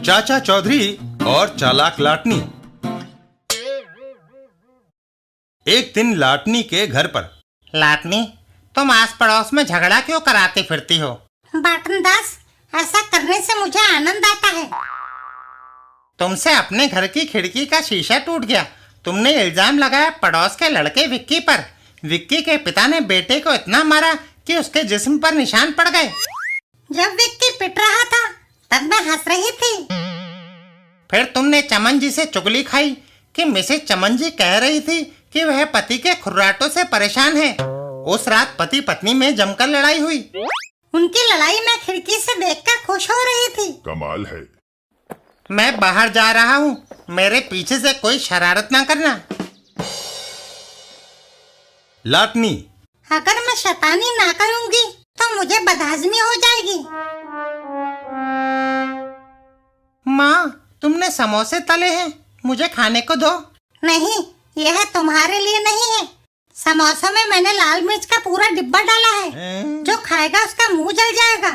चाचा चौधरी और चालाक लाटनी। एक दिन लाटनी के घर पर। लाटनी, तुम आस पड़ोस में झगड़ा क्यों कराती फिरती हो? बाटन दास, ऐसा करने से मुझे आनंद आता है। तुमसे अपने घर की खिड़की का शीशा टूट गया। तुमने इल्जाम लगाया पड़ोस के लड़के विक्की पर। विक्की के पिता ने बेटे को इतना मारा कि उसके जिस्म पर निशान पड़ गए। जब विक्की पिट रहा था तब मैं हंस रही थी। फिर तुमने चमन जी से चुगली खाई कि मिसेज चमन जी कह रही थी कि वह पति के खुर्राटों से परेशान है। उस रात पति पत्नी में जमकर लड़ाई हुई। उनकी लड़ाई मैं खिड़की से देखकर खुश हो रही थी। कमाल है। मैं बाहर जा रहा हूँ, मेरे पीछे से कोई शरारत ना करना। लाटनी, अगर मैं शैतानी ना करूँगी तो मुझे बदहजमी हो जाएगी। माँ, तुमने समोसे तले हैं, मुझे खाने को दो। नहीं, यह तुम्हारे लिए नहीं है। समोसों में मैंने लाल मिर्च का पूरा डिब्बा डाला है। जो खाएगा उसका मुंह जल जाएगा।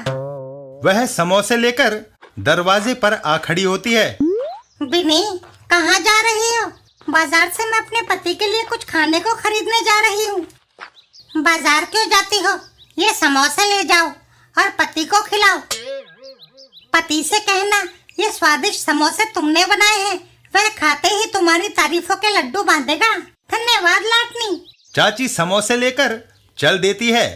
वह समोसे लेकर दरवाजे पर आ खड़ी होती है। बिनी, कहाँ जा रही हो? बाजार से मैं अपने पति के लिए कुछ खाने को खरीदने जा रही हूँ। बाजार क्यों जाती हो? ये समोसे ले जाओ और पति को खिलाओ। पति से कहना ये स्वादिष्ट समोसे तुमने बनाए हैं, वह खाते ही तुम्हारी तारीफों के लड्डू बांधेगा। धन्यवाद लाटनी। चाची समोसे लेकर चल देती है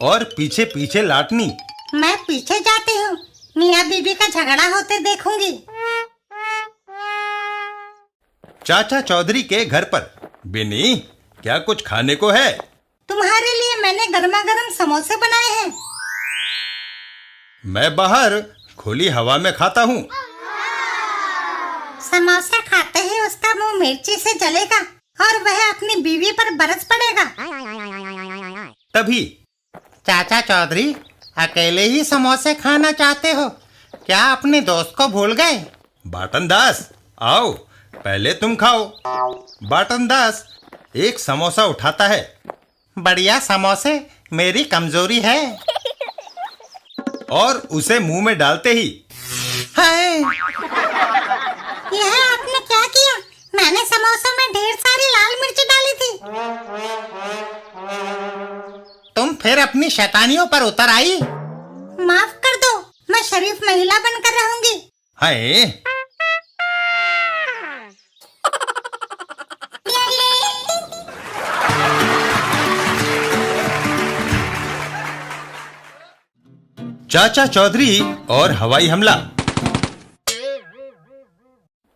और पीछे पीछे लाटनी। मैं पीछे जाती हूँ, मियाँ बीबी का झगड़ा होते देखूंगी। चाचा चौधरी के घर पर। बिनी, क्या कुछ खाने को है? तुम्हारे लिए मैंने गर्मा गर्म समोसे बनाए हैं। मैं बाहर खुली हवा में खाता हूँ। समोसा खाते ही उसका मुंह मिर्ची से जलेगा और वह अपनी बीवी पर बरस पड़ेगा। तभी चाचा चौधरी, अकेले ही समोसे खाना चाहते हो क्या? अपने दोस्त को भूल गए? बाटन दास, आओ पहले तुम खाओ। बाटन दास एक समोसा उठाता है। बढ़िया समोसे मेरी कमजोरी है। और उसे मुंह में डालते ही हाय, यह आपने क्या किया? मैंने समोसों में ढेर सारी लाल मिर्च डाली थी। तुम फिर अपनी शैतानियों पर उतर आई। माफ कर दो, मैं शरीफ महिला बनकर रहूंगी। हाय, चाचा चौधरी और हवाई हमला।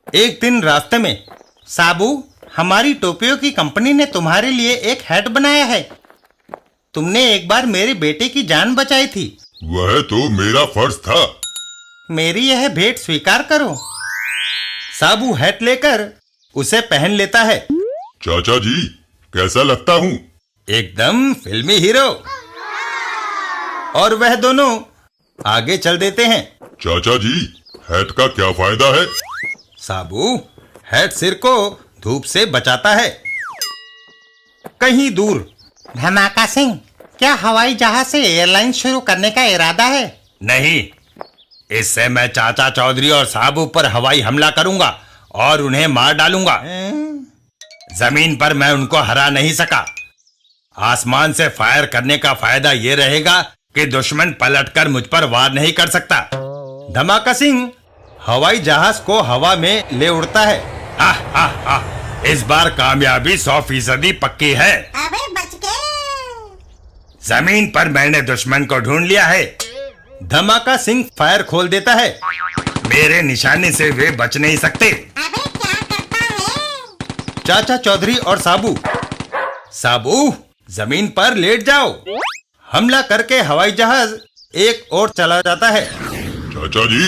एक दिन रास्ते में। साबू, हमारी टोपियों की कंपनी ने तुम्हारे लिए एक हैट बनाया है। तुमने एक बार मेरे बेटे की जान बचाई थी। वह तो मेरा फर्ज था। मेरी यह भेंट स्वीकार करो। साबू हैट लेकर उसे पहन लेता है। चाचा जी, कैसा लगता हूँ? एकदम फिल्मी हीरो। और वह दोनों आगे चल देते हैं। चाचा जी, हैट का क्या फायदा है? साबू, हैट सिर को धूप से बचाता है। कहीं दूर। धमाका सिंह, क्या हवाई जहाज से एयरलाइन शुरू करने का इरादा है? नहीं, इससे मैं चाचा चौधरी और साबू पर हवाई हमला करूंगा और उन्हें मार डालूंगा। जमीन पर मैं उनको हरा नहीं सका। आसमान से फायर करने का फायदा ये रहेगा कि दुश्मन पलटकर मुझ पर वार नहीं कर सकता। धमाका सिंह हवाई जहाज को हवा में ले उड़ता है। हा हा हा, इस बार कामयाबी 100% पक्की है। अबे बच गए। जमीन पर मैंने दुश्मन को ढूंढ लिया है। धमाका सिंह फायर खोल देता है। मेरे निशाने से वे बच नहीं सकते। अबे क्या करता है? चाचा चौधरी और साबू। साबू, जमीन पर लेट जाओ। हमला करके हवाई जहाज एक ओर चला जाता है। चाचा जी,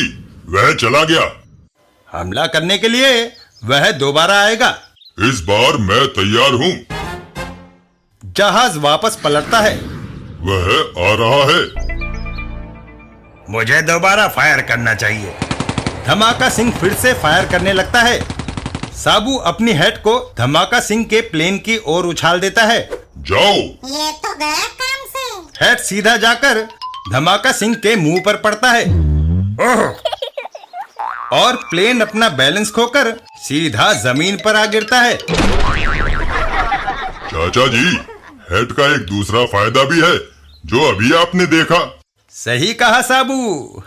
वह चला गया। हमला करने के लिए वह दोबारा आएगा। इस बार मैं तैयार हूँ। जहाज वापस पलटता है। वह आ रहा है। मुझे दोबारा फायर करना चाहिए। धमाका सिंह फिर से फायर करने लगता है। साबू अपनी हेड को धमाका सिंह के प्लेन की ओर उछाल देता है। जाओ। ये तो गया काम से। हेड सीधा जाकर धमाका सिंह के मुंह पर पड़ता है। ओह! और प्लेन अपना बैलेंस खोकर सीधा जमीन पर आ गिरता है। चाचा जी, हेड का एक दूसरा फायदा भी है जो अभी आपने देखा। सही कहा साबू।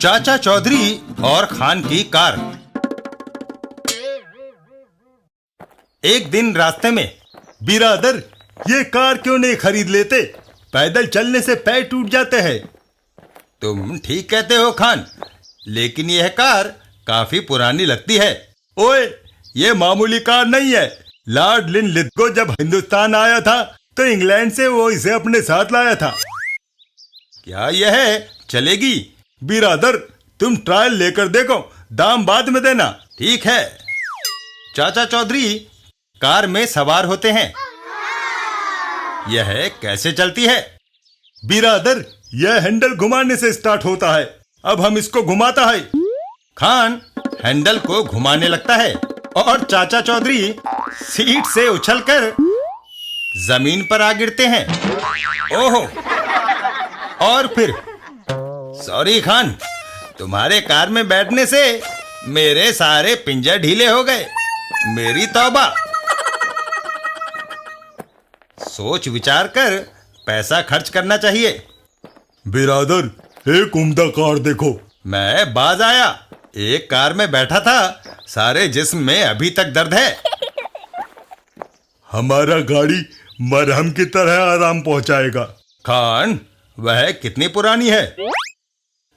चाचा चौधरी और खान की कार। एक दिन रास्ते में, बिरादर ये कार क्यों नहीं खरीद लेते? पैदल चलने से पैर टूट जाते हैं। तुम ठीक कहते हो खान, लेकिन यह कार काफी पुरानी लगती है। ओए, ये मामूली कार नहीं है। लॉर्ड लिनलिथगो जब हिंदुस्तान आया था तो इंग्लैंड से वो इसे अपने साथ लाया था। क्या यह चलेगी? बिरादर तुम ट्रायल लेकर देखो, दाम बाद में देना। ठीक है। चाचा चौधरी कार में सवार होते हैं। यह कैसे चलती है? बिरादर यह हैंडल घुमाने से स्टार्ट होता है। अब हम इसको घुमाता है। खान हैंडल को घुमाने लगता है और चाचा चौधरी सीट से उछलकर जमीन पर आ गिरते हैं। ओहो! और फिर सॉरी खान, तुम्हारे कार में बैठने से मेरे सारे पिंजर ढीले हो गए। मेरी तौबा। सोच विचार कर पैसा खर्च करना चाहिए। बिरादर एक उम्दा कार देखो। मैं बाज आया। एक कार में बैठा था, सारे जिस्म में अभी तक दर्द है। हमारा गाड़ी मरहम की तरह आराम पहुंचाएगा। खान वह कितनी पुरानी है?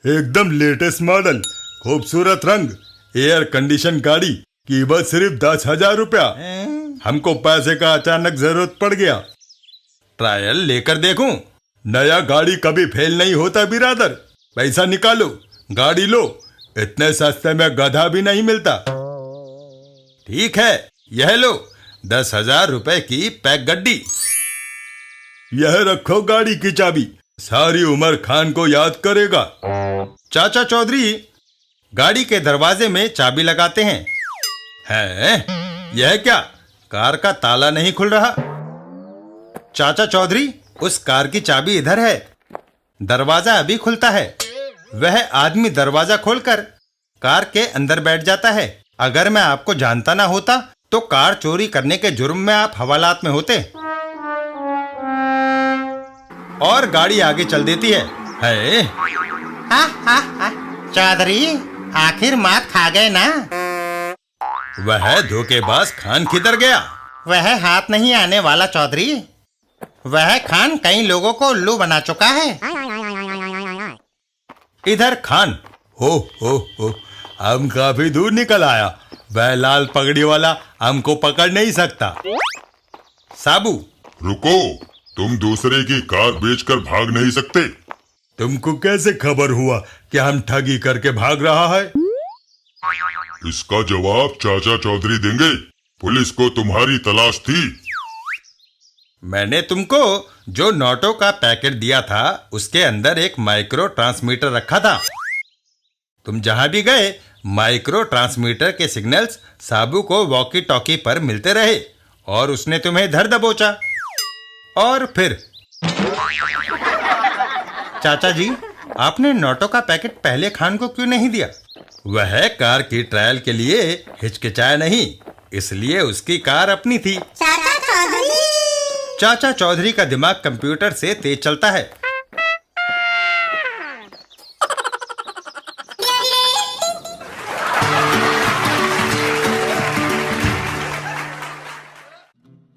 एकदम लेटेस्ट मॉडल, खूबसूरत रंग, एयर कंडीशन गाड़ी, कीमत सिर्फ 10,000 रुपया। हमको पैसे का अचानक जरूरत पड़ गया। ट्रायल लेकर देखूं? नया गाड़ी कभी फेल नहीं होता बिरादर। पैसा निकालो, गाड़ी लो। इतने सस्ते में गधा भी नहीं मिलता। ठीक है, यह लो 10,000 रुपए की पैक गड्डी। यह रखो गाड़ी की चाबी, सारी उम्र खान को याद करेगा। चाचा चौधरी गाड़ी के दरवाजे में चाबी लगाते हैं। यह क्या? कार का ताला नहीं खुल रहा। चाचा चौधरी, उस कार की चाबी इधर है। दरवाजा अभी खुलता है। वह आदमी दरवाजा खोलकर कार के अंदर बैठ जाता है। अगर मैं आपको जानता ना होता तो कार चोरी करने के जुर्म में आप हवालात में होते। और गाड़ी आगे चल देती है। चौधरी आखिर मात खा गए ना। वह धोखेबाज खान किधर गया? वह हाथ नहीं आने वाला चौधरी। वह खान कई लोगों को उल्लू बना चुका है। इधर खान। हो हम काफी दूर निकल आया। वह लाल पगड़ी वाला हमको पकड़ नहीं सकता। साबू रुको, तुम दूसरे की कार बेचकर भाग नहीं सकते। तुमको कैसे खबर हुआ कि हम ठगी करके भाग रहा है? इसका जवाब चाचा चौधरी देंगे। पुलिस को तुम्हारी तलाश थी। मैंने तुमको जो नोटों का पैकेट दिया था उसके अंदर एक माइक्रो ट्रांसमीटर रखा था। तुम जहां भी गए माइक्रो ट्रांसमीटर के सिग्नल्स साबू को वॉकी टॉकी पर मिलते रहे और उसने तुम्हें धर दबोचा। और फिर चाचा जी, आपने नोटों का पैकेट पहले खान को क्यों नहीं दिया? वह कार की ट्रायल के लिए हिचकिचाया नहीं, इसलिए उसकी कार अपनी थी। चाचा चौधरी का दिमाग कंप्यूटर से तेज चलता है।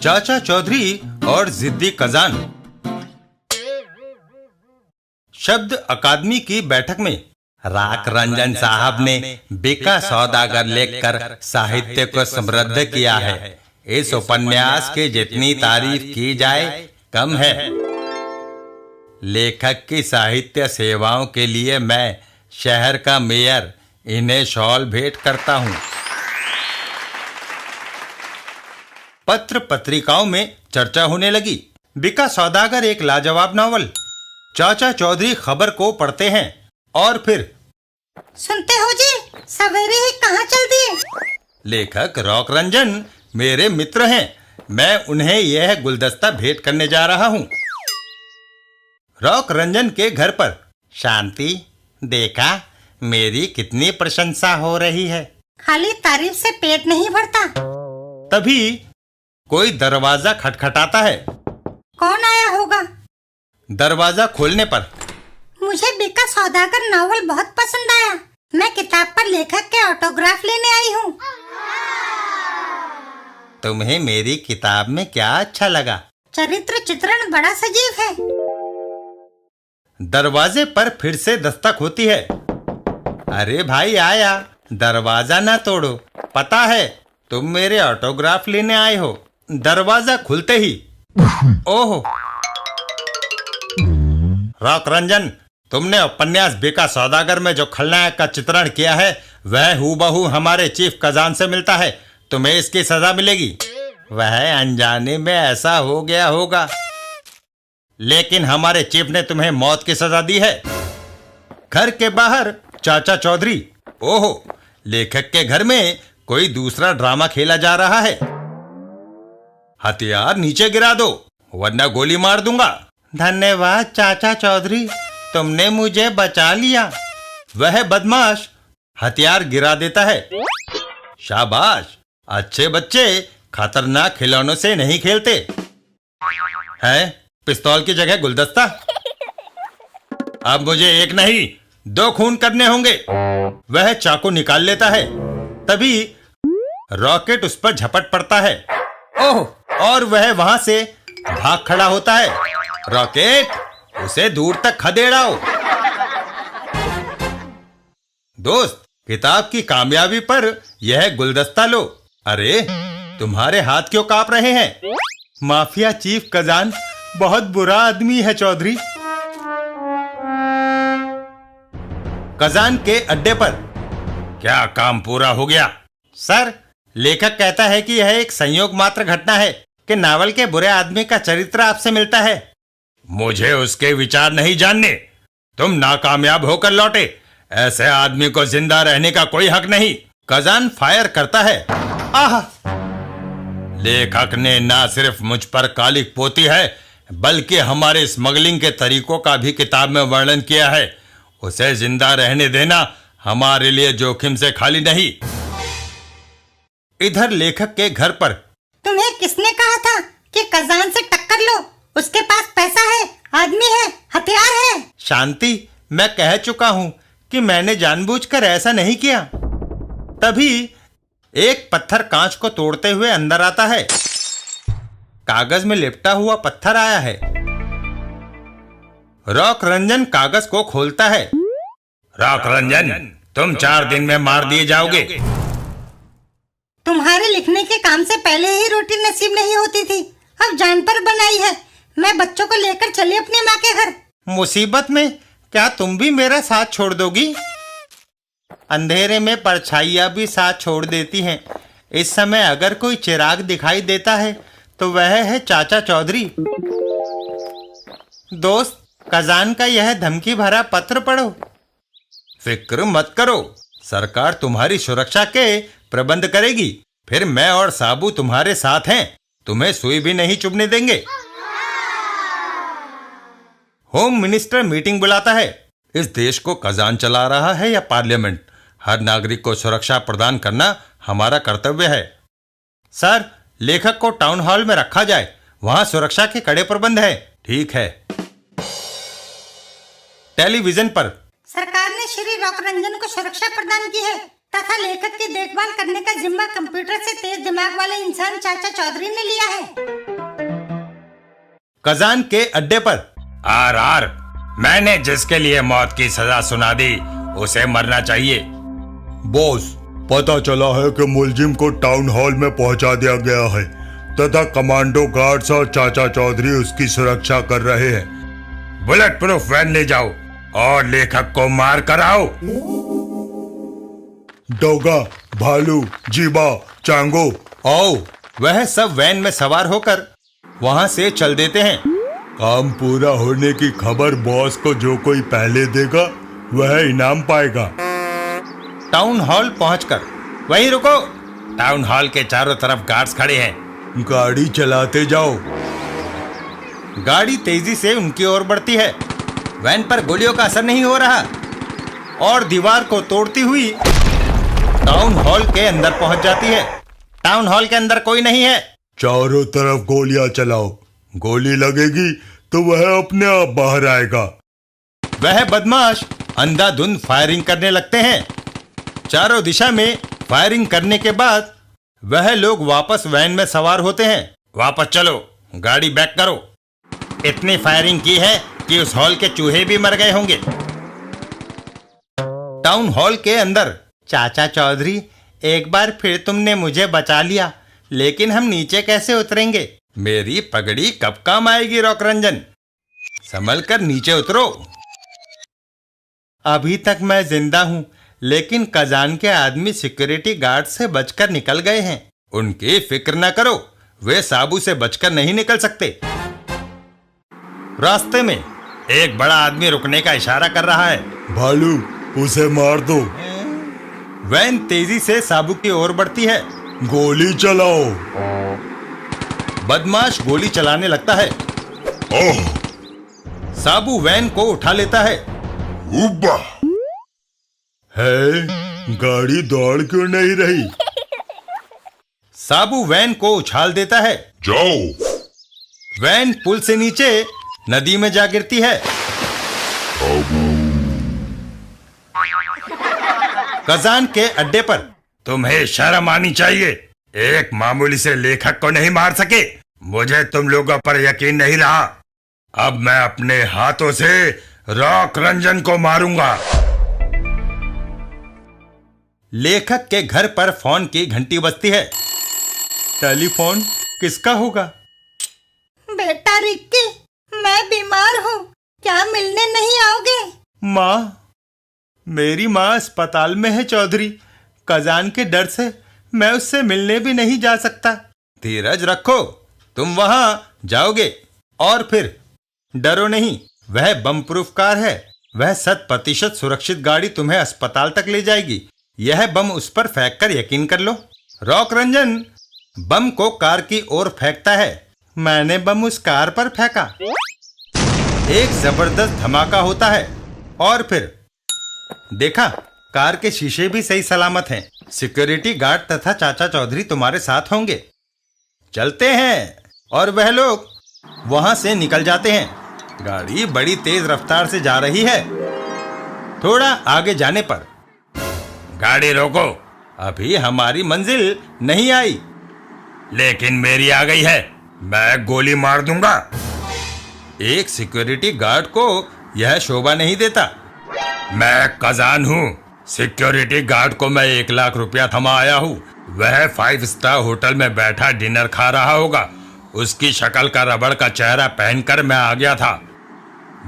चाचा चौधरी और जिद्दी कजान। शब्द अकादमी की बैठक में राक रंजन साहब ने बिका सौदागर लिखकर साहित्य को समृद्ध किया है। इस उपन्यास की जितनी तारीफ की जाए कम है। लेखक की साहित्य सेवाओं के लिए मैं शहर का मेयर इन्हें शॉल भेंट करता हूं। पत्र पत्रिकाओं में चर्चा होने लगी। बिका सौदागर एक लाजवाब नावल। चाचा चौधरी खबर को पढ़ते हैं और फिर सुनते हो जी, सवेरे ही कहाँ चल दिए? लेखक रॉक रंजन मेरे मित्र हैं। मैं उन्हें यह गुलदस्ता भेंट करने जा रहा हूं। रॉक रंजन के घर पर। शांति, देखा मेरी कितनी प्रशंसा हो रही है। खाली तारीफ से पेट नहीं भरता। तभी कोई दरवाजा खटखटाता है। कौन आया होगा? दरवाजा खोलने पर मुझे बीका सौदागर नॉवल बहुत पसंद आया। मैं किताब पर लेखक के ऑटोग्राफ लेने आई हूँ। तुम्हें मेरी किताब में क्या अच्छा लगा? चरित्र चित्रण बड़ा सजीव है। दरवाजे पर फिर से दस्तक होती है। अरे भाई आया, दरवाजा ना तोड़ो। पता है तुम मेरे ऑटोग्राफ लेने आए हो। दरवाजा खुलते ही ओह, रॉक रंजन, तुमने उपन्यास बीका सौदागर में जो खलनायक का चित्रण किया है वह हूबहू हमारे चीफ कजान से मिलता है। तुम्हें इसकी सजा मिलेगी। वह अनजाने में ऐसा हो गया होगा। लेकिन हमारे चीफ ने तुम्हें मौत की सजा दी है। घर के बाहर चाचा चौधरी। ओहो, लेखक के घर में कोई दूसरा ड्रामा खेला जा रहा है। हथियार नीचे गिरा दो वरना गोली मार दूंगा। धन्यवाद चाचा चौधरी, तुमने मुझे बचा लिया। वह बदमाश हथियार गिरा देता है। शाबाश, अच्छे बच्चे खतरनाक खिलौनों से नहीं खेलते हैं। पिस्तौल की जगह गुलदस्ता। अब मुझे एक नहीं 2 खून करने होंगे। वह चाकू निकाल लेता है। तभी रॉकेट उस पर झपट पड़ता है। ओह, और वह वहां से भाग खड़ा होता है। रॉकेट, उसे दूर तक खदेड़ाओ। दोस्त, किताब की कामयाबी पर यह गुलदस्ता लो। अरे, तुम्हारे हाथ क्यों कांप रहे हैं? माफिया चीफ कजान बहुत बुरा आदमी है चौधरी। कजान के अड्डे पर। क्या काम पूरा हो गया? सर, लेखक कहता है कि यह एक संयोग मात्र घटना है कि नावल के बुरे आदमी का चरित्र आपसे मिलता है। मुझे उसके विचार नहीं जानने। तुम नाकामयाब होकर लौटे। ऐसे आदमी को जिंदा रहने का कोई हक नहीं। कजान फायर करता है। आह! लेखक ने ना सिर्फ मुझ पर कालिक पोती है बल्कि हमारे स्मगलिंग के तरीकों का भी किताब में वर्णन किया है। उसे जिंदा रहने देना हमारे लिए जोखिम से खाली नहीं। इधर लेखक के घर पर। तुम्हें किसने कहा था कि कजान से टक्कर लो? उसके पास पैसा है, आदमी है, हथियार है। शांति, मैं कह चुका हूं कि मैंने जानबूझकर ऐसा नहीं किया। तभी एक पत्थर कांच को तोड़ते हुए अंदर आता है। कागज में लिपटा हुआ पत्थर आया है। रॉक रंजन कागज को खोलता है। रॉक रंजन, तुम 4 दिन में मार दिए जाओगे। तुम्हारे लिखने के काम से पहले ही रोटी नसीब नहीं होती थी, अब जान पर बनाई है। मैं बच्चों को लेकर चली अपनी माँ के घर। मुसीबत में क्या तुम भी मेरा साथ छोड़ दोगी? अंधेरे में परछाइयां भी साथ छोड़ देती हैं। इस समय अगर कोई चिराग दिखाई देता है तो वह है चाचा चौधरी। दोस्त, कजान का यह धमकी भरा पत्र पढ़ो। फिक्र मत करो, सरकार तुम्हारी सुरक्षा के प्रबंध करेगी। फिर मैं और साबू तुम्हारे साथ हैं। तुम्हें सुई भी नहीं चुभने देंगे। होम मिनिस्टर मीटिंग बुलाता है। इस देश को कजान चला रहा है या पार्लियामेंट? हर नागरिक को सुरक्षा प्रदान करना हमारा कर्तव्य है। सर, लेखक को टाउन हॉल में रखा जाए, वहां सुरक्षा के कड़े प्रबंध है। ठीक है। टेलीविजन पर। सरकार ने श्री रॉक रंजन को सुरक्षा प्रदान की है तथा लेखक की देखभाल करने का जिम्मा कंप्यूटर से तेज दिमाग वाले इंसान चाचा चौधरी ने लिया है। कजान के अड्डे पर। आर, मैंने जिसके लिए मौत की सजा सुना दी उसे मरना चाहिए। बॉस, पता चला है कि मुलजिम को टाउन हॉल में पहुंचा दिया गया है तथा कमांडो गार्ड्स और चाचा चौधरी उसकी सुरक्षा कर रहे हैं। बुलेट प्रूफ वैन ले जाओ और लेखक को मार कर आओ। डोगा, भालू, जीबा, चांगो आओ। वह सब वैन में सवार होकर वहां से चल देते हैं। काम पूरा होने की खबर बॉस को जो कोई पहले देगा वह इनाम पाएगा। टाउन हॉल पहुंचकर, वहीं रुको, टाउन हॉल के चारों तरफ गार्ड्स खड़े हैं। गाड़ी चलाते जाओ। गाड़ी तेजी से उनकी ओर बढ़ती है। वैन पर गोलियों का असर नहीं हो रहा और दीवार को तोड़ती हुई टाउन हॉल के अंदर पहुंच जाती है। टाउन हॉल के अंदर कोई नहीं है। चारों तरफ गोलियां चलाओ। गोली लगेगी तो वह अपने आप बाहर आएगा। वह बदमाश अंधाधुंध फायरिंग करने लगते हैं। चारों दिशा में फायरिंग करने के बाद वह लोग वापस वैन में सवार होते हैं। वापस चलो, गाड़ी बैक करो। इतनी फायरिंग की है कि उस हॉल के चूहे भी मर गए होंगे। टाउन हॉल के अंदर चाचा चौधरी, एक बार फिर तुमने मुझे बचा लिया, लेकिन हम नीचे कैसे उतरेंगे? मेरी पगड़ी कब काम आएगी रॉक रंजन? संभल कर नीचे उतरो। अभी तक मैं जिंदा हूँ, लेकिन कजान के आदमी सिक्योरिटी गार्ड से बचकर निकल गए हैं। उनकी फिक्र न करो, वे साबू से बचकर नहीं निकल सकते। रास्ते में एक बड़ा आदमी रुकने का इशारा कर रहा है। भालू, उसे मार दो। वैन तेजी से साबू की ओर बढ़ती है। गोली चलाओ। बदमाश गोली चलाने लगता है। ओह! साबू वैन को उठा लेता है। उब्बा! है, गाड़ी दौड़ क्यों नहीं रही? साबू वैन को उछाल देता है। जाओ। वैन पुल से नीचे नदी में जा गिरती है। कजान के अड्डे पर। तुम्हें शर्म आनी चाहिए। एक मामूली से लेखक को नहीं मार सके। मुझे तुम लोगों पर यकीन नहीं रहा। अब मैं अपने हाथों से रॉक रंजन को मारूंगा। लेखक के घर पर फोन की घंटी बजती है। टेलीफोन किसका होगा? बेटा रिक्की, मैं बीमार हूँ, क्या मिलने नहीं आओगे? माँ, मेरी माँ अस्पताल में है चौधरी। कजान के डर से मैं उससे मिलने भी नहीं जा सकता। धीरज रखो, तुम वहां जाओगे और फिर डरो नहीं। वह बम प्रूफ कार है। वह 100% सुरक्षित गाड़ी तुम्हें अस्पताल तक ले जाएगी। यह बम उस पर फेंक कर यकीन कर लो। रॉक रंजन बम को कार की ओर फेंकता है। मैंने बम उस कार पर फेंका। एक जबरदस्त धमाका होता है और फिर देखा, कार के शीशे भी सही सलामत हैं। सिक्योरिटी गार्ड तथा चाचा चौधरी तुम्हारे साथ होंगे। चलते हैं। और वह लोग वहां से निकल जाते हैं। गाड़ी बड़ी तेज रफ्तार से जा रही है। थोड़ा आगे जाने पर, गाड़ी रोको, अभी हमारी मंजिल नहीं आई। लेकिन मेरी आ गई है, मैं गोली मार दूंगा। एक सिक्योरिटी गार्ड को यह शोभा नहीं देता। मैं कजान हूँ। सिक्योरिटी गार्ड को मैं 1 लाख रुपया थमा आया हूँ। वह 5 स्टार होटल में बैठा डिनर खा रहा होगा। उसकी शक्ल का रबड़ का चेहरा पहनकर मैं आ गया था।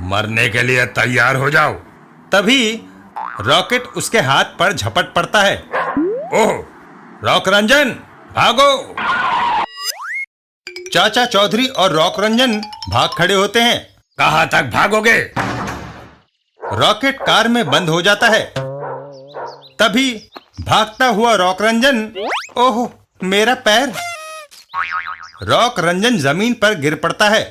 मरने के लिए तैयार हो जाओ। तभी रॉकेट उसके हाथ पर झपट पड़ता है। ओह, रॉक रंजन भागो! चाचा चौधरी और रॉक रंजन भाग खड़े होते हैं। कहां तक भागोगे? रॉकेट कार में बंद हो जाता है। तभी भागता हुआ रॉक रंजन, ओह, मेरा पैर! रॉक रंजन जमीन पर गिर पड़ता है।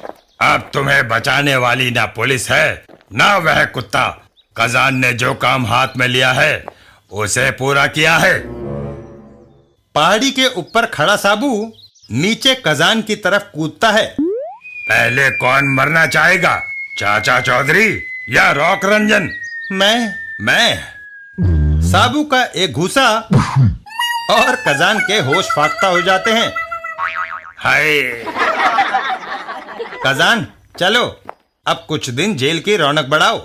अब तुम्हें बचाने वाली ना पुलिस है ना वह कुत्ता। कजान ने जो काम हाथ में लिया है उसे पूरा किया है। पहाड़ी के ऊपर खड़ा साबू नीचे कजान की तरफ कूदता है। पहले कौन मरना चाहेगा, चाचा चौधरी या रॉक रंजन? मैं। साबू का एक घूसा और कजान के होश फाख्ता हो जाते हैं। हाय! कजान, चलो अब कुछ दिन जेल की रौनक बढ़ाओ।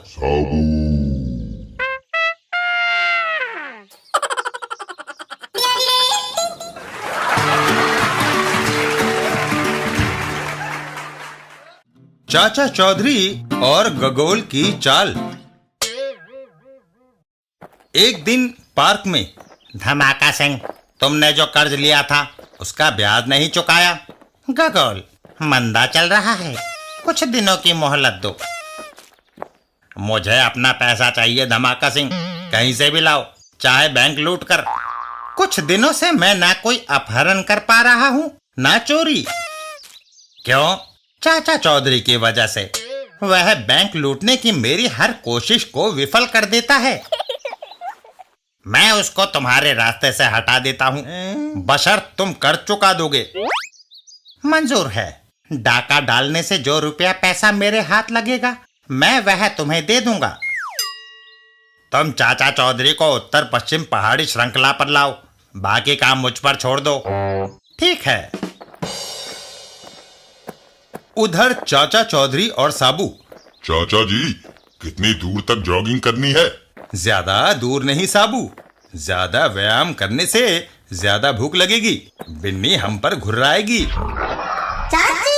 चाचा चौधरी और गगोल की चाल। एक दिन पार्क में, धमाका सिंह, तुमने जो कर्ज लिया था उसका ब्याज नहीं चुकाया। गगोल, मंदा चल रहा है, कुछ दिनों की मोहलत दो। मुझे अपना पैसा चाहिए धमाका सिंह, कहीं से भी लाओ, चाहे बैंक लूट कर। कुछ दिनों से मैं ना कोई अपहरण कर पा रहा हूँ ना चोरी। क्यों? चाचा चौधरी की वजह से। वह बैंक लूटने की मेरी हर कोशिश को विफल कर देता है। मैं उसको तुम्हारे रास्ते से हटा देता हूँ, बशर्ते तुम कर चुका दोगे। मंजूर है। डाका डालने से जो रुपया पैसा मेरे हाथ लगेगा मैं वह तुम्हें दे दूंगा। तुम चाचा चौधरी को उत्तर पश्चिम पहाड़ी श्रृंखला पर लाओ, बाकी काम मुझ पर छोड़ दो। ठीक है। उधर चाचा चौधरी और साबू। चाचा जी, कितनी दूर तक जॉगिंग करनी है? ज्यादा दूर नहीं साबू, ज्यादा व्यायाम करने से ज्यादा भूख लगेगी, बिन्नी हम पर घुर्राएगी। चाची!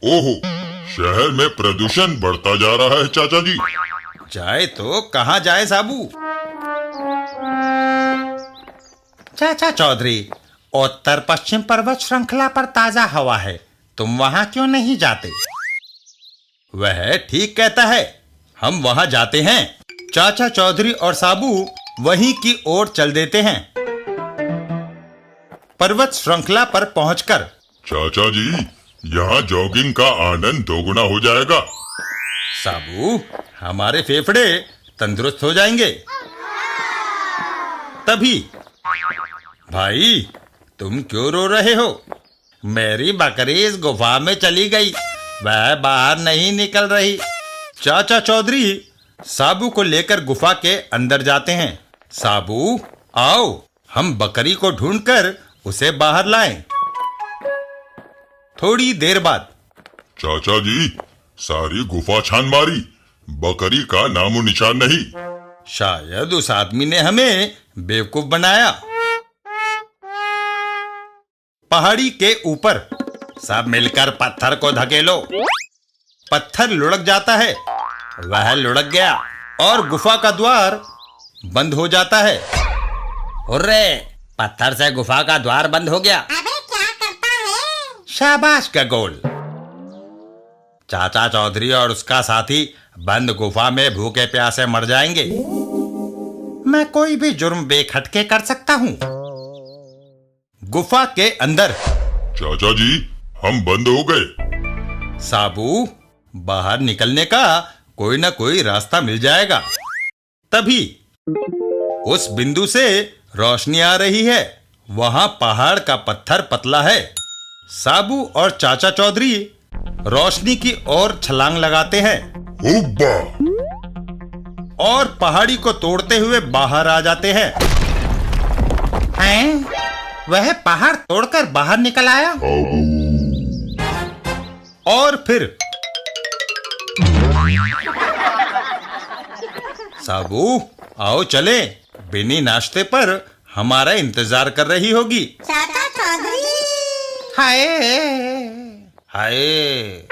ओहो, शहर में प्रदूषण बढ़ता जा रहा है चाचा जी। जाए तो कहाँ जाए साबू? चाचा चौधरी, उत्तर पश्चिम पर्वत श्रृंखला पर ताजा हवा है, तुम वहां क्यों नहीं जाते? वह ठीक कहता है, हम वहां जाते हैं। चाचा चौधरी और साबू वहीं की ओर चल देते हैं। पर्वत श्रृंखला पर पहुंचकर चाचा जी, यहाँ जॉगिंग का आनंद दोगुना हो जाएगा। साबू, हमारे फेफड़े तंदुरुस्त हो जाएंगे। तभी, भाई तुम क्यों रो रहे हो? मेरी बकरी इस गुफा में चली गई, वह बाहर नहीं निकल रही। चाचा चौधरी साबू को लेकर गुफा के अंदर जाते हैं। साबू, आओ हम बकरी को ढूंढकर उसे बाहर लाएं। थोड़ी देर बाद, चाचा जी, सारी गुफा छान मारी, बकरी का नामो निशान नहीं। शायद उस आदमी ने हमें बेवकूफ बनाया। पहाड़ी के ऊपर सब मिलकर पत्थर को धकेलो। पत्थर लुढ़क जाता है, वह लुढ़क गया और गुफा का द्वार बंद हो जाता है। हुर्रे, पत्थर से गुफा का द्वार बंद हो गया। अबे क्या करता है? शाबाश गगोल। चाचा चौधरी और उसका साथी बंद गुफा में भूखे प्यासे मर जाएंगे। मैं कोई भी जुर्म बेखटके कर सकता हूँ। गुफा के अंदर, चाचा जी, हम बंद हो गए। साबू, बाहर निकलने का कोई ना कोई रास्ता मिल जाएगा। तभी उस बिंदु से रोशनी आ रही है। वहां पहाड़ का पत्थर पतला है। साबू और चाचा चौधरी रोशनी की ओर छलांग लगाते हैं हुब्बा! और पहाड़ी को तोड़ते हुए बाहर आ जाते हैं। हैं? वह पहाड़ तोड़कर बाहर निकल आया। और फिर साबू, आओ चले, बिनी नाश्ते पर हमारा इंतजार कर रही होगी। चाचा चौधरी! हाय हाय।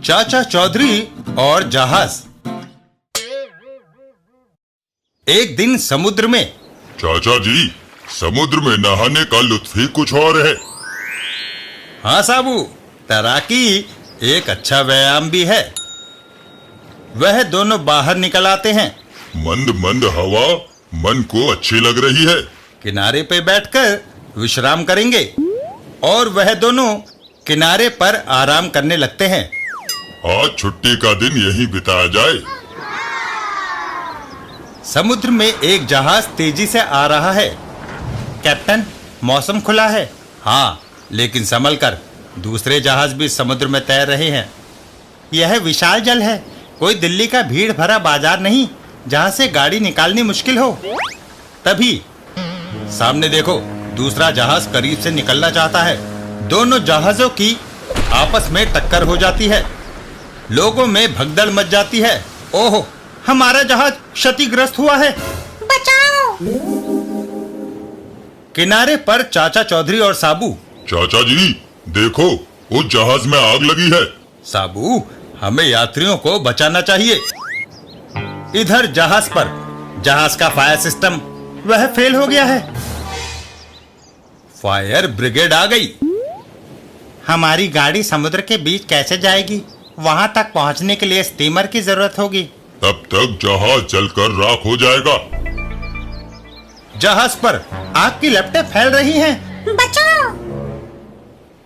चाचा चौधरी और जहाज। एक दिन समुद्र में। चाचा जी, समुद्र में नहाने का लुत्फ ही कुछ और है। हाँ साबू, तैराकी एक अच्छा व्यायाम भी है। वह दोनों बाहर निकल आते हैं। मंद मंद हवा मन को अच्छी लग रही है। किनारे पे बैठकर विश्राम करेंगे। और वह दोनों किनारे पर आराम करने लगते हैं। आज छुट्टी का दिन यहीं बिताया जाए। समुद्र में एक जहाज तेजी से आ रहा है। कैप्टन, मौसम खुला है। हाँ, लेकिन संभल कर, दूसरे जहाज भी समुद्र में तैर रहे हैं। यह विशाल जल है, कोई दिल्ली का भीड़ भरा बाजार नहीं जहां से गाड़ी निकालनी मुश्किल हो। तभी सामने देखो, दूसरा जहाज करीब से निकलना चाहता है। दोनों जहाजों की आपस में टक्कर हो जाती है। लोगों में भगदड़ मच जाती है। ओहो, हमारा जहाज क्षतिग्रस्त हुआ है। बचाओ! किनारे पर चाचा चौधरी और साबू। चाचा जी, देखो, उस जहाज में आग लगी है। साबू, हमें यात्रियों को बचाना चाहिए। इधर जहाज पर जहाज का फायर सिस्टम वह फेल हो गया है। फायर ब्रिगेड आ गई। हमारी गाड़ी समुद्र के बीच कैसे जाएगी? वहाँ तक पहुँचने के लिए स्टीमर की जरूरत होगी। तब तक जहाज जलकर राख हो जाएगा। जहाज पर आग की लपटें फैल रही हैं। बचाओ!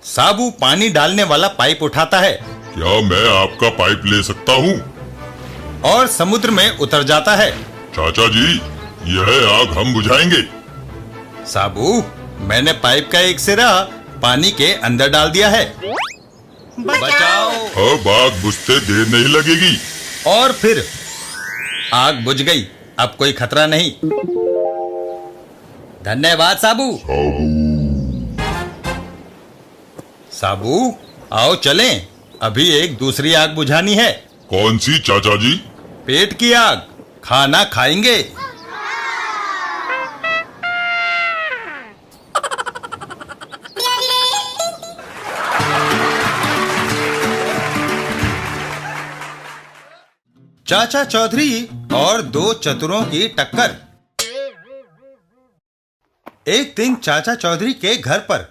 साबू पानी डालने वाला पाइप उठाता है क्या मैं आपका पाइप ले सकता हूँ? और समुद्र में उतर जाता है। चाचा जी, यह आग हम बुझाएंगे। साबू, मैंने पाइप का एक सिरा पानी के अंदर डाल दिया है। बचाओ! अब आग बुझते देर नहीं लगेगी। और फिर आग बुझ गई। अब कोई खतरा नहीं। धन्यवाद साबू। साबू, आओ चलें। अभी एक दूसरी आग बुझानी है। कौन सी चाचा जी? पेट की आग। खाना खाएंगे। चाचा चौधरी और दो चतुरों की टक्कर। एक दिन चाचा चौधरी के घर पर।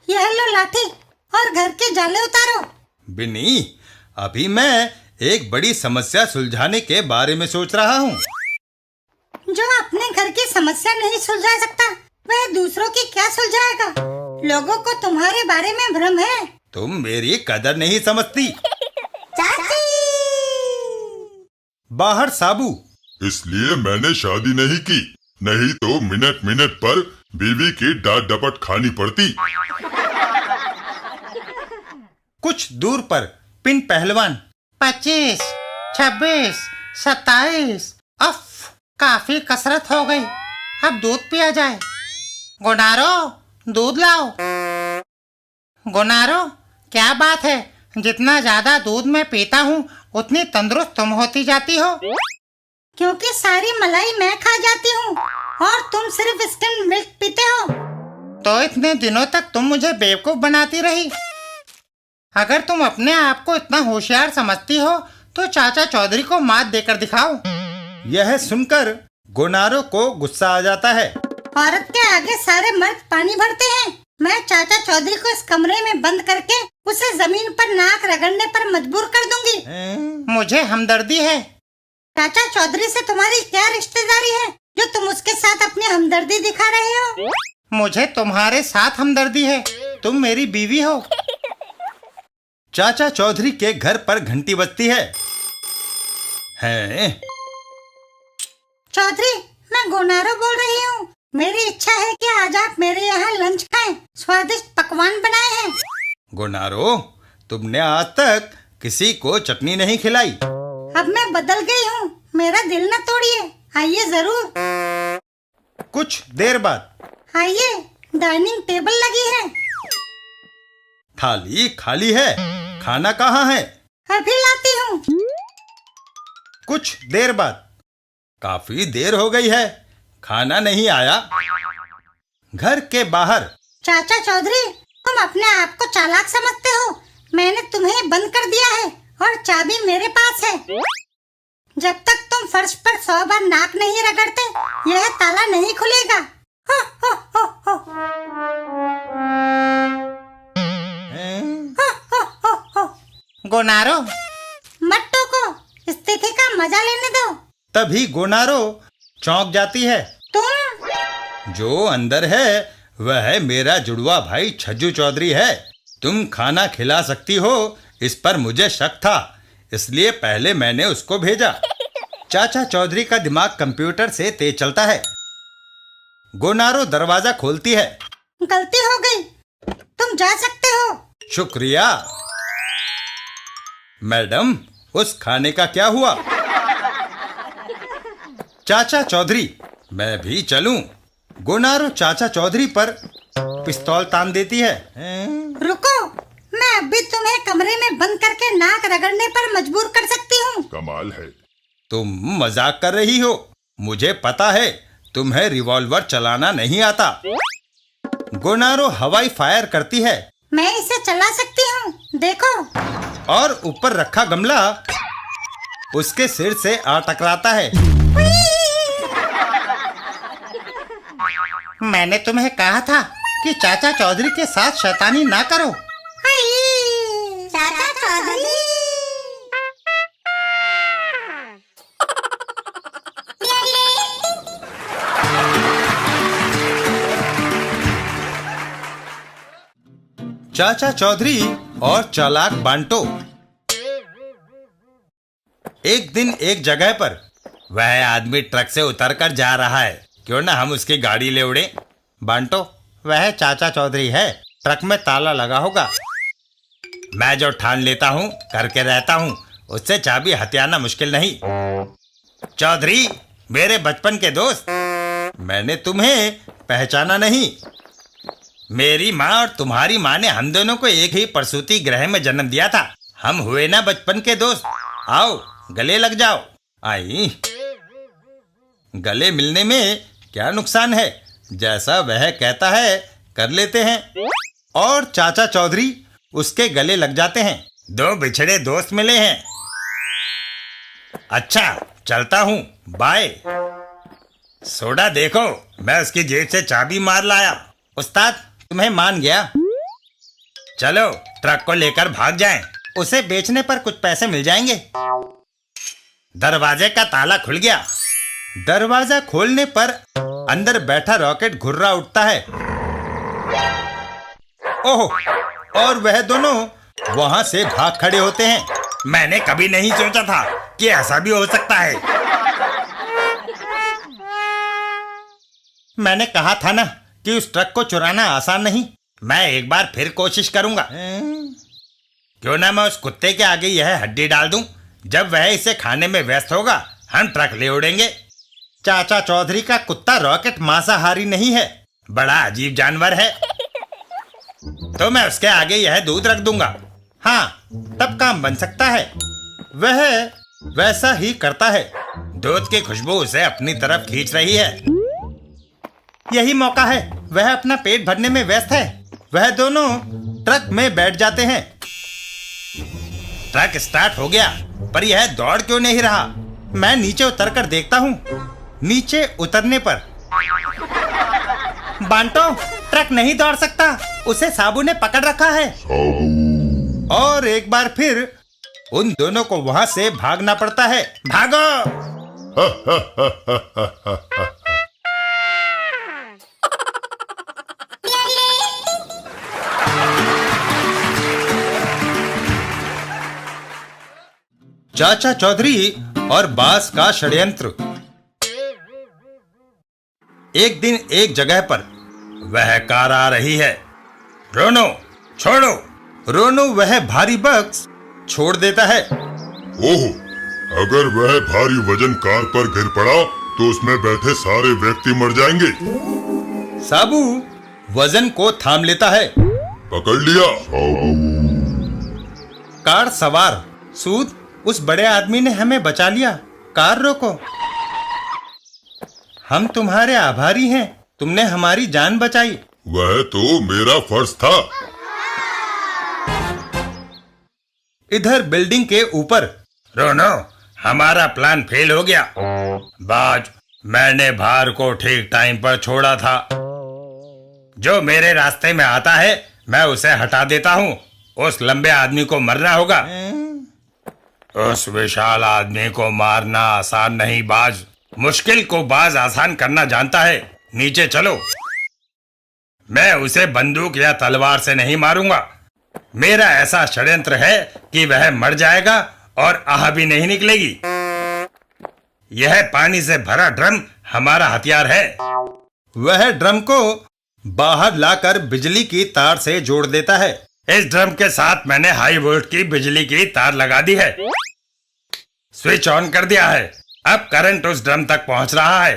यह लो लाठी और घर के जाले उतारो। बिन्नी, अभी मैं एक बड़ी समस्या सुलझाने के बारे में सोच रहा हूँ। जो अपने घर की समस्या नहीं सुलझा सकता, वह दूसरों की क्या सुलझाएगा? लोगों को तुम्हारे बारे में भ्रम है। तुम मेरी कदर नहीं समझती। चाची! बाहर साबू। इसलिए मैंने शादी नहीं की, नहीं तो मिनट मिनट पर बीवी की डांट डपट खानी पड़ती। कुछ दूर पर पिन पहलवान। 25, 26, 27। अफ, काफी कसरत हो गई। अब दूध पिया जाए। गोनारो, दूध लाओ। गोनारो, क्या बात है? जितना ज्यादा दूध मैं पीता हूँ उतनी तंदुरुस्त तुम होती जाती हो। क्योंकि सारी मलाई मैं खा जाती हूँ और तुम सिर्फ स्किम मिल्क पीते हो। तो इतने दिनों तक तुम मुझे बेवकूफ बनाती रही। अगर तुम अपने आप को इतना होशियार समझती हो तो चाचा चौधरी को मात देकर दिखाओ। यह सुनकर गोनारो को गुस्सा आ जाता है। औरत के आगे सारे मर्द पानी भरते हैं। मैं चाचा चौधरी को इस कमरे में बंद करके उसे जमीन पर नाक रगड़ने पर मजबूर कर दूंगी। मुझे हमदर्दी है। चाचा चौधरी से तुम्हारी क्या रिश्तेदारी है जो तुम उसके साथ अपनी हमदर्दी दिखा रहे हो? मुझे तुम्हारे साथ हमदर्दी है। तुम मेरी बीवी हो। चाचा चौधरी के घर पर घंटी बजती है। चौधरी, मैं गोनारो बोल रही हूँ। मेरी इच्छा है कि आज आप मेरे यहाँ लंच खाएं। स्वादिष्ट पकवान बनाए हैं। गोनारो, तुमने आज तक किसी को चटनी नहीं खिलाई। अब मैं बदल गई हूँ। मेरा दिल न तोड़िए। आइए जरूर। कुछ देर बाद। आइए, डाइनिंग टेबल लगी है। थाली खाली है। खाना कहाँ है? अभी लाती हूँ। कुछ देर बाद। काफी देर हो गई है, खाना नहीं आया। घर के बाहर। चाचा चौधरी, तुम अपने आप को चालाक समझते हो। मैंने तुम्हें बंद कर दिया है और चाबी मेरे पास है। जब तक तुम फर्श पर 100 बार नाक नहीं रगड़ते, यह ताला नहीं खुलेगा। हो, हो, हो, हो। हो, हो, हो, हो। गोनारो, मत टोको, स्थिति का मजा लेने दो। तभी गोनारो चौंक जाती है। तुम? जो अंदर है वह मेरा जुड़वा भाई छज्जू चौधरी है। तुम खाना खिला सकती हो, इस पर मुझे शक था, इसलिए पहले मैंने उसको भेजा। चाचा चौधरी का दिमाग कंप्यूटर से तेज चलता है। गोनारो दरवाजा खोलती है। गलती हो गई, तुम जा सकते हो। शुक्रिया। मैडम, उस खाने का क्या हुआ? चाचा चौधरी, मैं भी चलूं? गोनारो चाचा चौधरी पर पिस्तौल तान देती है। रुको, मैं अभी तुम्हें कमरे में बंद करके नाक रगड़ने पर मजबूर कर सकती हूँ। कमाल है। तुम मजाक कर रही हो। मुझे पता है तुम्हें रिवॉल्वर चलाना नहीं आता। गोनारो हवाई फायर करती है। मैं इसे चला सकती हूँ, देखो। और ऊपर रखा गमला उसके सिर से आ टकराता है। मैंने तुम्हें कहा था कि चाचा चौधरी के साथ शैतानी ना करो। चौधरी। चाचा चौधरी और चालाक बांटो। एक दिन एक जगह पर वह आदमी ट्रक से उतरकर जा रहा है, क्यों ना हम उसकी गाड़ी ले उड़े। बांटो, वह चाचा चौधरी है, ट्रक में ताला लगा होगा। मैं जो ठान लेता हूँ करके रहता हूँ, उससे चाबी हथियाना मुश्किल नहीं। चौधरी, मेरे बचपन के दोस्त, मैंने तुम्हें पहचाना नहीं। मेरी माँ और तुम्हारी माँ ने हम दोनों को एक ही प्रसूति गृह में जन्म दिया था। हम हुए ना बचपन के दोस्त। आओ गले लग जाओ। आई, गले मिलने में क्या नुकसान है, जैसा वह कहता है कर लेते हैं। और चाचा चौधरी उसके गले लग जाते हैं। दो बिछड़े दोस्त मिले हैं। अच्छा चलता हूँ, बाय। सोडा देखो, मैं उसकी जेब से चाबी मार लाया। उस्ताद, तुम्हें मान गया। चलो ट्रक को लेकर भाग जाएं। उसे बेचने पर कुछ पैसे मिल जाएंगे। दरवाजे का ताला खुल गया। दरवाजा खोलने पर अंदर बैठा रॉकेट घुर्रा उठता है। ओह, और वह दोनों वहां से भाग खड़े होते हैं। मैंने कभी नहीं सोचा था कि ऐसा भी हो सकता है। मैंने कहा था ना कि उस ट्रक को चुराना आसान नहीं। मैं एक बार फिर कोशिश करूंगा। क्यों ना मैं उस कुत्ते के आगे यह हड्डी डाल दूं। जब वह इसे खाने में व्यस्त होगा, हम ट्रक ले उड़ेंगे। चाचा चौधरी का कुत्ता रॉकेट मांसाहारी नहीं है, बड़ा अजीब जानवर है। तो मैं उसके आगे यह दूध रख दूंगा। हाँ, तब काम बन सकता है। वह वैसा ही करता है। दूध की खुशबू उसे अपनी तरफ खींच रही है। यही मौका है। वह अपना पेट भरने में व्यस्त है। वह दोनों ट्रक में बैठ जाते हैं। ट्रक स्टार्ट हो गया, पर यह दौड़ क्यों नहीं रहा। मैं नीचे उतरकर देखता हूँ। नीचे उतरने पर बांटो, ट्रक नहीं दौड़ सकता, उसे साबू ने पकड़ रखा है। और एक बार फिर उन दोनों को वहां से भागना पड़ता है। भागो। चाचा चौधरी और बास का षड्यंत्र। एक दिन एक जगह पर वह कार आ रही है। रोनो, छोड़ो। रोनो वह भारी बक्स छोड़ देता है। ओह, अगर वह भारी वजन कार पर गिर पड़ा तो उसमें बैठे सारे व्यक्ति मर जाएंगे। साबू वजन को थाम लेता है। पकड़ लिया। कार सवार सूद, उस बड़े आदमी ने हमें बचा लिया। कार रोको। हम तुम्हारे आभारी हैं, तुमने हमारी जान बचाई। वह तो मेरा फर्ज था। इधर बिल्डिंग के ऊपर। रोनो, हमारा प्लान फेल हो गया। बाज, मैंने भार को ठीक टाइम पर छोड़ा था। जो मेरे रास्ते में आता है मैं उसे हटा देता हूँ। उस लंबे आदमी को मरना होगा। उस विशाल आदमी को मारना आसान नहीं बाज। मुश्किल को बाज आसान करना जानता है। नीचे चलो। मैं उसे बंदूक या तलवार से नहीं मारूंगा। मेरा ऐसा षड्यंत्र है कि वह मर जाएगा और आह भी नहीं निकलेगी। यह पानी से भरा ड्रम हमारा हथियार है। वह ड्रम को बाहर लाकर बिजली की तार से जोड़ देता है। इस ड्रम के साथ मैंने हाई वोल्ट की बिजली की तार लगा दी है। स्विच ऑन कर दिया है। अब करंट उस ड्रम तक पहुंच रहा है।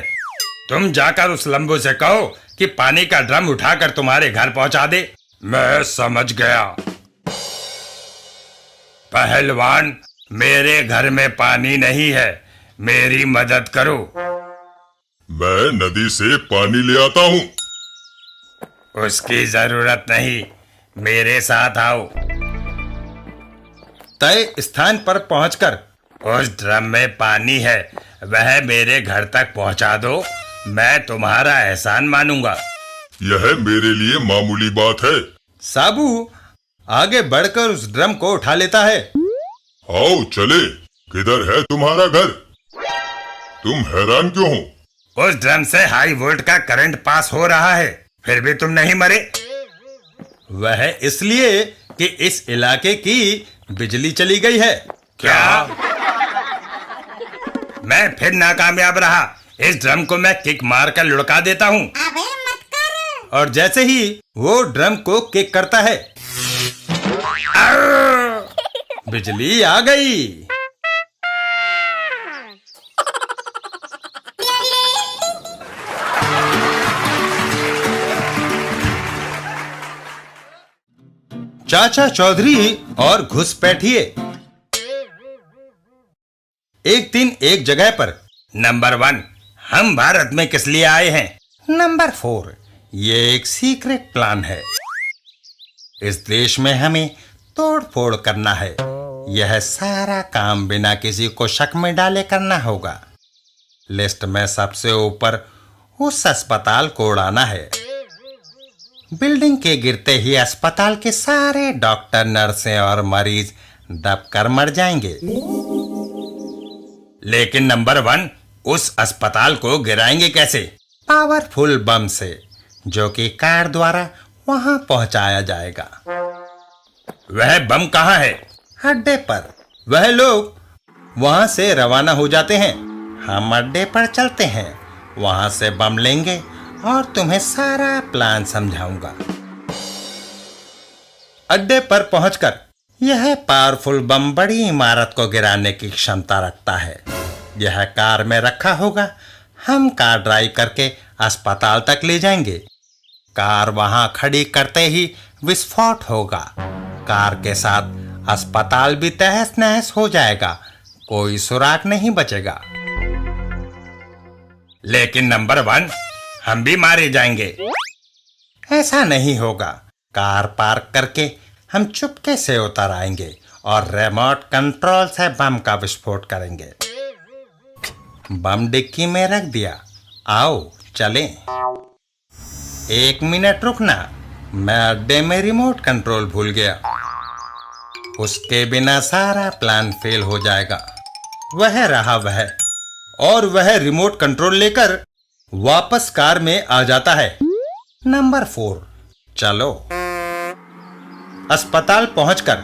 तुम जाकर उस लंबू से कहो कि पानी का ड्रम उठाकर तुम्हारे घर पहुंचा दे। मैं समझ गया। पहलवान, मेरे घर में पानी नहीं है, मेरी मदद करो। मैं नदी से पानी ले आता हूँ। उसकी जरूरत नहीं, मेरे साथ आओ। तय स्थान पर पहुंचकर उस ड्रम में पानी है, वह मेरे घर तक पहुंचा दो। मैं तुम्हारा एहसान मानूंगा। यह मेरे लिए मामूली बात है। साबू आगे बढ़कर उस ड्रम को उठा लेता है। आओ चले, किधर है तुम्हारा घर? तुम हैरान क्यों हो? उस ड्रम से हाई वोल्ट का करंट पास हो रहा है, फिर भी तुम नहीं मरे। वह इसलिए कि इस इलाके की बिजली चली गई है। क्या? मैं फिर नाकामयाब रहा। इस ड्रम को मैं किक मार कर लुढ़का देता हूँ। अबे मत कर। और जैसे ही वो ड्रम को किक करता है, बिजली आ गई। चाचा चौधरी और घुसपैठिए। एक दिन एक जगह पर। नंबर 1, हम भारत में किस लिए आए हैं? नंबर 4, ये एक सीक्रेट प्लान है। इस देश में हमें तोड़ फोड़ करना है। यह सारा काम बिना किसी को शक में डाले करना होगा। लिस्ट में सबसे ऊपर उस अस्पताल को उड़ाना है। बिल्डिंग के गिरते ही अस्पताल के सारे डॉक्टर, नर्सें और मरीज दबकर मर जाएंगे। लेकिन नंबर 1, उस अस्पताल को गिराएंगे कैसे? पावरफुल बम से, जो कि कार द्वारा वहां पहुंचाया जाएगा। वह बम कहाँ है? अड्डे पर। वह लोग वहां से रवाना हो जाते हैं। हम अड्डे पर चलते हैं, वहां से बम लेंगे और तुम्हें सारा प्लान समझाऊंगा। अड्डे पर पहुंचकर, यह पावरफुल बम बड़ी इमारत को गिराने की क्षमता रखता है। यह कार में रखा होगा। हम कार ड्राइव करके अस्पताल तक ले जाएंगे। कार वहां खड़ी करते ही विस्फोट होगा। कार के साथ अस्पताल भी तहस नहस हो जाएगा। कोई सुराग नहीं बचेगा। लेकिन नंबर 1, हम भी मारे जाएंगे। ऐसा नहीं होगा। कार पार्क करके हम चुपके से उतर आएंगे और रिमोट कंट्रोल से बम का विस्फोट करेंगे। बम डिक्की में रख दिया। आओ चलें। 1 मिनट रुकना, मैं अड्डे में रिमोट कंट्रोल भूल गया। उसके बिना सारा प्लान फेल हो जाएगा। वह रहा वह, और वह रिमोट कंट्रोल लेकर वापस कार में आ जाता है। नंबर 4, चलो। अस्पताल पहुंचकर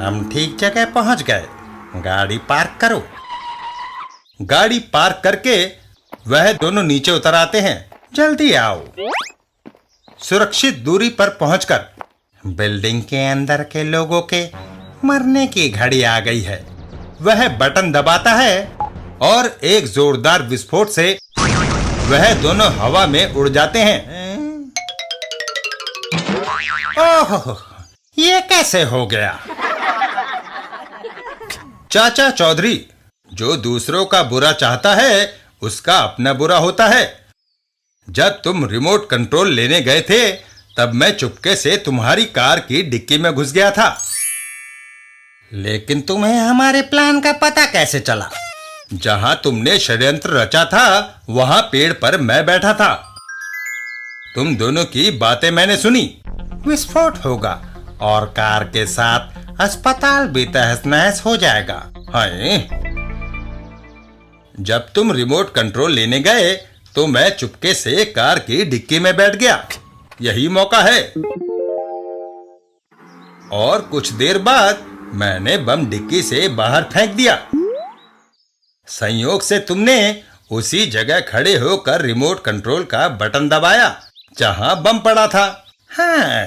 हम ठीक जगह पहुंच गए। गाड़ी पार्क करो। गाड़ी पार्क करके वह दोनों नीचे उतर आते हैं। जल्दी आओ। सुरक्षित दूरी पर पहुंचकर बिल्डिंग के अंदर के लोगों के मरने की घड़ी आ गई है। वह बटन दबाता है और एक जोरदार विस्फोट से वह दोनों हवा में उड़ जाते हैं। ओह, ये कैसे हो गया? चाचा चौधरी, जो दूसरों का बुरा चाहता है उसका अपना बुरा होता है। जब तुम रिमोट कंट्रोल लेने गए थे तब मैं चुपके से तुम्हारी कार की डिक्की में घुस गया था। लेकिन तुम्हें हमारे प्लान का पता कैसे चला? जहां तुमने षड्यंत्र रचा था वहां पेड़ पर मैं बैठा था। तुम दोनों की बातें मैंने सुनी। विस्फोट होगा और कार के साथ अस्पताल भी तहस नहस हो जाएगा। हाय, जब तुम रिमोट कंट्रोल लेने गए तो मैं चुपके से कार की डिक्की में बैठ गया। यही मौका है। और कुछ देर बाद मैंने बम डिक्की से बाहर फेंक दिया। संयोग से तुमने उसी जगह खड़े होकर रिमोट कंट्रोल का बटन दबाया जहां बम पड़ा था। हाँ।